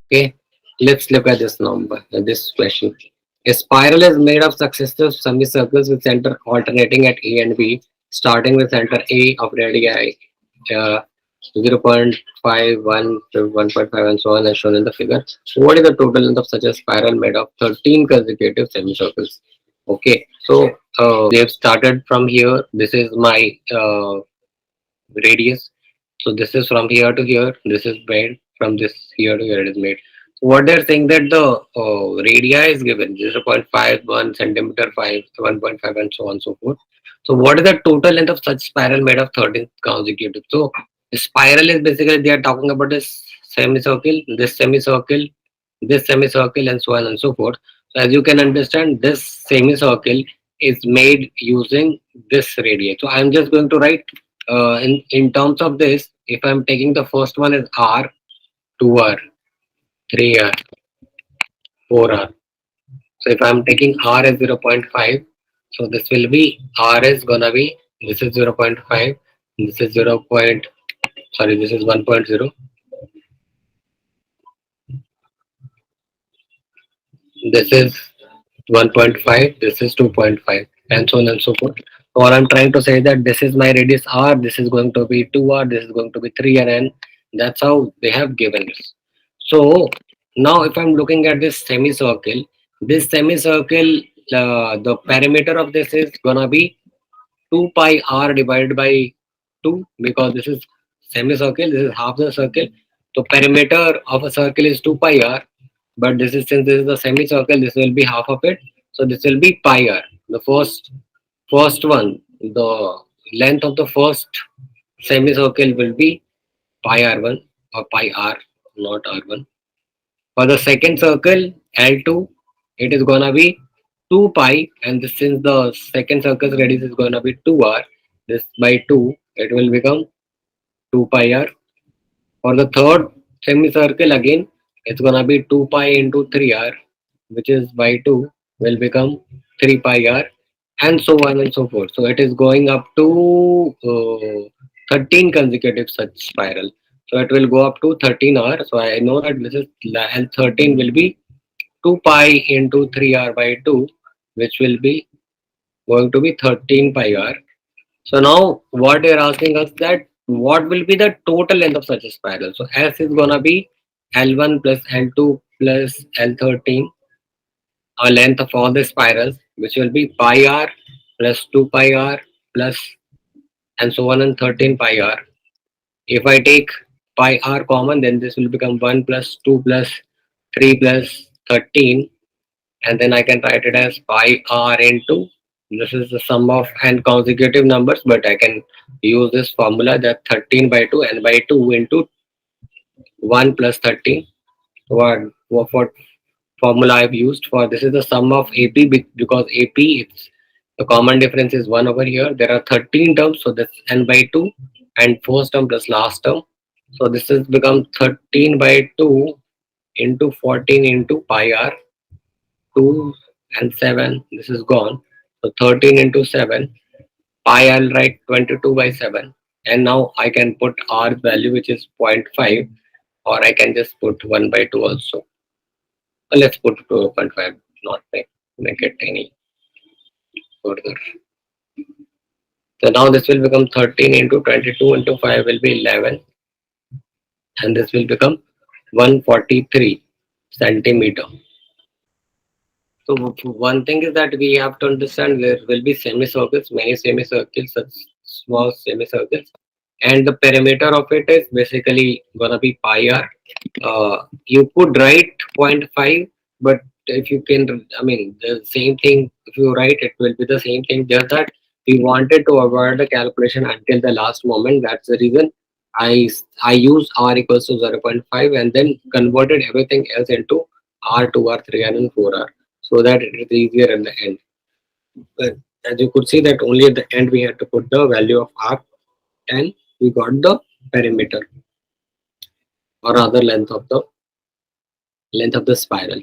Okay, let's look at this number, this question. A spiral is made of successive semicircles with center alternating at A and B, starting with center A of radii uh, 0.5, 1, 1.5, and so on as shown in the figure. What is the total length of such a spiral made of 13 consecutive semicircles? Okay, so they have started from here. This is my radius. So this is from here to here. This is made from this here to here. It is made. So what they're saying that the radii is given 0.5, 1 centimeter, 5, 1.5, and so on and so forth. So what is the total length of such spiral made of 13 consecutive? So the spiral is basically they are talking about this semicircle, this semicircle, this semicircle, and so on and so forth. So as you can understand, this semicircle is made using this radii. So I'm just going to write in terms of this. If I'm taking the first one is R, 2R, 3R, 4R. So if I'm taking R as 0.5, so this will be R is gonna be this is 0.5, this is 0. Sorry, this is 1.0, this is 1.5, this is 2.5, and so on and so forth. So all I'm trying to say that this is my radius R, this is going to be 2R, this is going to be 3R, and that's how they have given this. So now if I'm looking at this semicircle, the perimeter of this is gonna be 2 pi R divided by 2, because this is semicircle, this is half the circle. So perimeter of a circle is 2 pi R, but this is since this is a semicircle, this will be half of it. So this will be pi R. The first one, the length of the first semicircle will be pi R1 or pi R, not R1. For the second circle, L2, it is gonna be 2 pi, and this, since the second circle's radius is gonna be 2r, this by 2, it will become 2 pi r. For the third semicircle again, it's gonna be 2 pi into 3r, which is by 2 will become 3 pi r, and so on and so forth. So it is going up to 13 consecutive such spiral. So it will go up to 13r. So I know that this is L13 will be 2 pi into 3r by 2, which will be going to be 13 pi r. So now what they are asking us that what will be the total length of such a spiral. So S is gonna be L1 plus L2 plus L13, a length of all the spirals, which will be pi r plus 2 pi r plus and so on and 13 pi r. If I take pi r common, then this will become 1 plus 2 plus 3 plus 13, and then I can write it as pi r into, this is the sum of n consecutive numbers, but I can use this formula that 13 by 2 n by 2 into 1 plus 13. What formula I've used for this is the sum of AP, because AP, it's the common difference is 1 over here. There are 13 terms, so that's n by 2 and first term plus last term. So this has become 13 by 2 into 14 into pi r, 2 and 7, this is gone. So 13 into 7, pi I'll write 22 by 7, and now I can put r value, which is 0.5, or I can just put 1 by 2 also. Let's put 2.5, not make it any further. So now this will become 13 into 22 into 5 will be 11, and this will become 143 centimeter. So one thing is that we have to understand there will be semicircles, many semicircles, such small semicircles, and the perimeter of it is basically gonna be pi r. You could write 0.5, but if you can, I mean, the same thing. If you write, it will be the same thing. Just that we wanted to avoid the calculation until the last moment. That's the reason I used r equals to 0.5 and then converted everything else into r, 2r, 3r, and 4r, so that it is easier in the end. But as you could see that only at the end we had to put the value of r, and we got the perimeter, or rather length of the spiral.